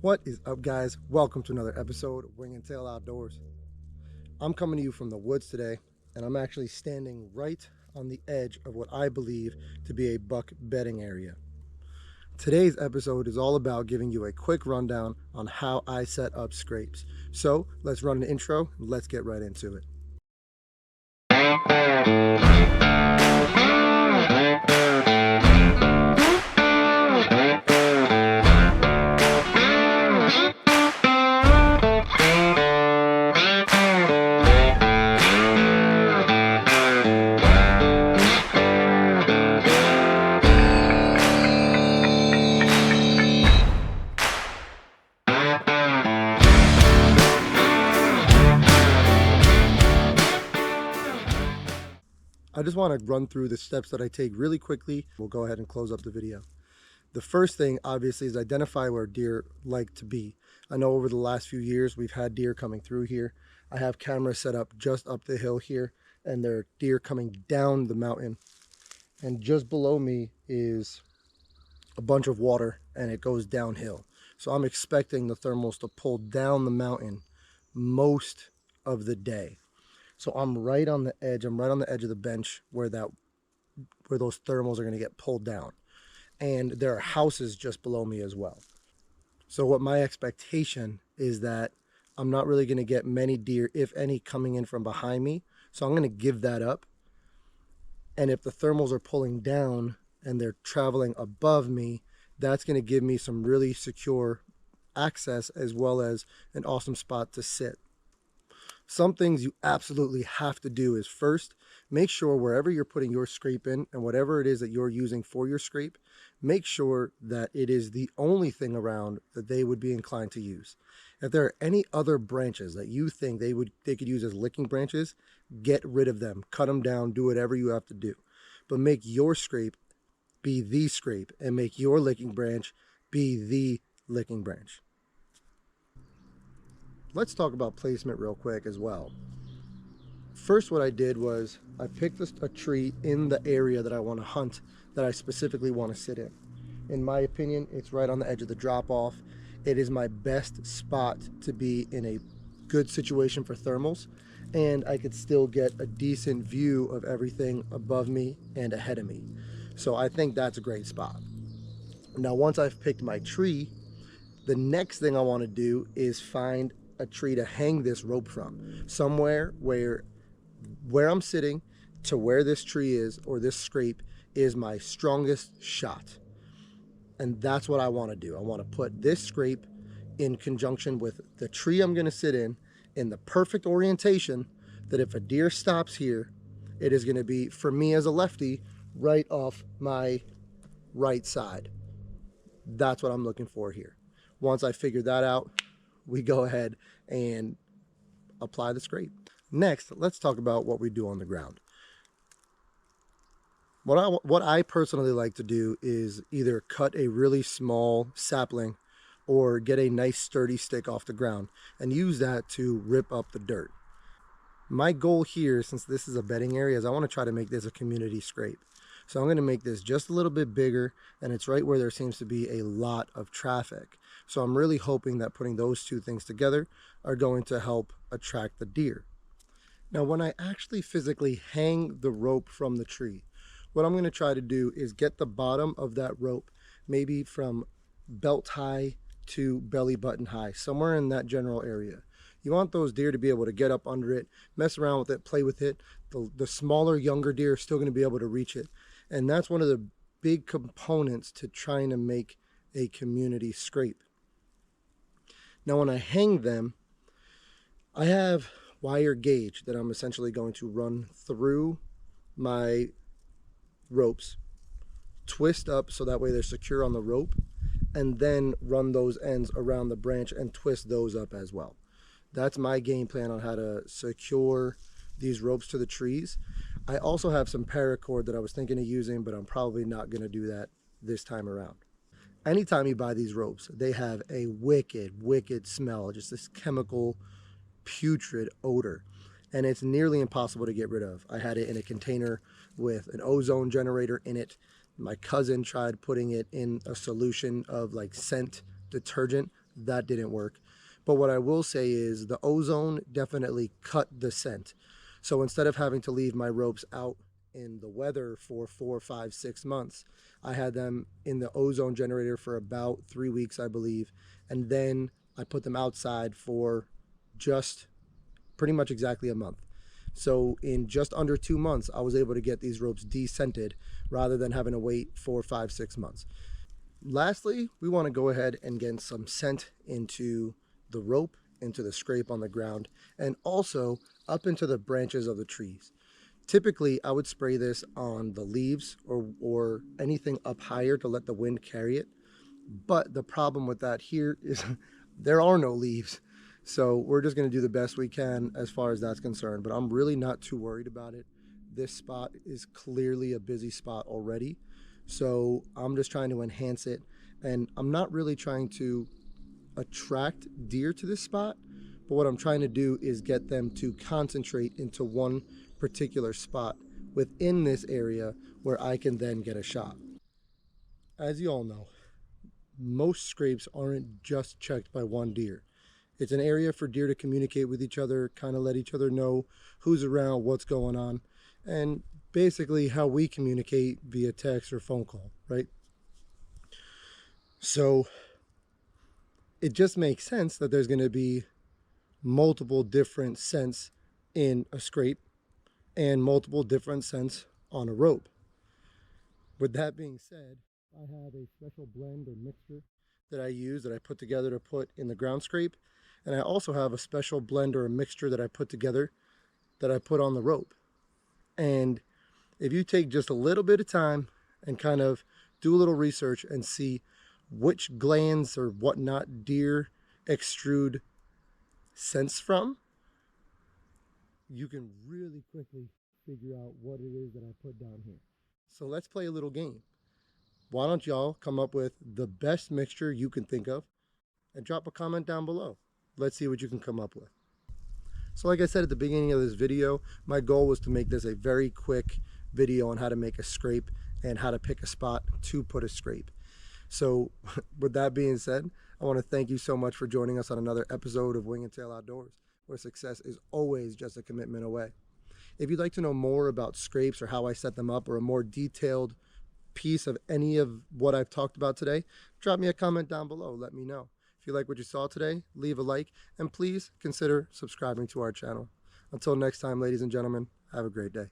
What is up, guys? Welcome to another episode of Wing and Tail Outdoors. I'm coming to you from the woods today, and I'm actually standing right on the edge of what I believe to be a buck bedding area. Today's episode is all about giving you a quick rundown on how I set up scrapes. So let's run an intro and let's get right into it. I just want to run through the steps that I take really quickly. We'll go ahead and close up the video. The first thing, obviously, is identify where deer like to be. I know over the last few years, we've had deer coming through here. I have cameras set up just up the hill here, and there are deer coming down the mountain. And just below me is a bunch of water, and it goes downhill. So I'm expecting the thermals to pull down the mountain most of the day. So I'm right on the edge. I'm right on the edge of the bench where those thermals are going to get pulled down. And there are houses just below me as well. So what my expectation is that I'm not really going to get many deer, if any, coming in from behind me. So I'm going to give that up. And if the thermals are pulling down and they're traveling above me, that's going to give me some really secure access as well as an awesome spot to sit. Some things you absolutely have to do is, first, make sure wherever you're putting your scrape in and whatever it is that you're using for your scrape, make sure that it is the only thing around that they would be inclined to use. If there are any other branches that you think they could use as licking branches, get rid of them, cut them down, do whatever you have to do. But make your scrape be the scrape and make your licking branch be the licking branch. Let's talk about placement real quick as well. First, what I did was I picked a tree in the area that I want to hunt, that I specifically want to sit in. In my opinion, it's right on the edge of the drop-off. It is my best spot to be in a good situation for thermals, and I could still get a decent view of everything above me and ahead of me. So I think that's a great spot. Now, once I've picked my tree, the next thing I want to do is find a tree to hang this rope from, somewhere where I'm sitting to where this tree is, or this scrape, is my strongest shot. And that's what I want to do. I want to put this scrape in conjunction with the tree I'm going to sit in the perfect orientation, that if a deer stops here, it is going to be, for me as a lefty, right off my right side. That's what I'm looking for here. Once I figure that out, we go ahead and apply the scrape. Next, let's talk about what we do on the ground. What I personally like to do is either cut a really small sapling or get a nice sturdy stick off the ground and use that to rip up the dirt. My goal here, since this is a bedding area, is I want to try to make this a community scrape. So I'm going to make this just a little bit bigger, and it's right where there seems to be a lot of traffic. So I'm really hoping that putting those two things together are going to help attract the deer. Now, when I actually physically hang the rope from the tree, what I'm going to try to do is get the bottom of that rope maybe from belt high to belly button high, somewhere in that general area. You want those deer to be able to get up under it, mess around with it, play with it. The smaller, younger deer are still going to be able to reach it. And that's one of the big components to trying to make a community scrape. Now, when I hang them, I have wire gauge that I'm essentially going to run through my ropes, twist up so that way they're secure on the rope, and then run those ends around the branch and twist those up as well. That's my game plan on how to secure these ropes to the trees. I also have some paracord that I was thinking of using, but I'm probably not going to do that this time around. Anytime you buy these ropes, they have a wicked smell, just this chemical putrid odor, and it's nearly impossible to get rid of. I had it in a container with an ozone generator in it. My cousin tried putting it in a solution of like scent detergent. that didn't work. But what I will say is the ozone definitely cut the scent. So instead of having to leave my ropes out in the weather for 4, 5, 6 months, I had them in the ozone generator for about 3 weeks, I believe. And then I put them outside for just pretty much exactly a month. So in just under 2 months, I was able to get these ropes descented rather than having to wait 4, 5, 6 months. Lastly, we want to go ahead and get some scent into the rope, into the scrape on the ground, and also up into the branches of the trees. Typically, I would spray this on the leaves or anything up higher to let the wind carry it. But the problem with that here is there are no leaves. So we're just going to do the best we can as far as that's concerned. But I'm really not too worried about it. This spot is clearly a busy spot already. So I'm just trying to enhance it. And I'm not really trying to attract deer to this spot. But what I'm trying to do is get them to concentrate into one particular spot within this area where I can then get a shot. As you all know, most scrapes aren't just checked by one deer. It's an area for deer to communicate with each other, kind of let each other know who's around, what's going on, and basically how we communicate via text or phone call, right? So it just makes sense that there's going to be multiple different scents in a scrape and multiple different scents on a rope. With that being said, I have a special blend or mixture that I use that I put together to put in the ground scrape. And I also have a special blend or a mixture that I put together that I put on the rope. And if you take just a little bit of time and kind of do a little research and see which glands or whatnot deer extrude scents from, you can really quickly figure out what it is that I put down here. So let's play a little game. Why don't y'all come up with the best mixture you can think of and drop a comment down below. Let's see what you can come up with. So like I said at the beginning of this video, my goal was to make this a very quick video on how to make a scrape and how to pick a spot to put a scrape. So with that being said, I want to thank you so much for joining us on another episode of Wing and Tail Outdoors, where success is always just a commitment away. If you'd like to know more about scrapes or how I set them up or a more detailed piece of any of what I've talked about today, drop me a comment down below. Let me know. If you like what you saw today, leave a like, and please consider subscribing to our channel. Until next time, ladies and gentlemen, have a great day.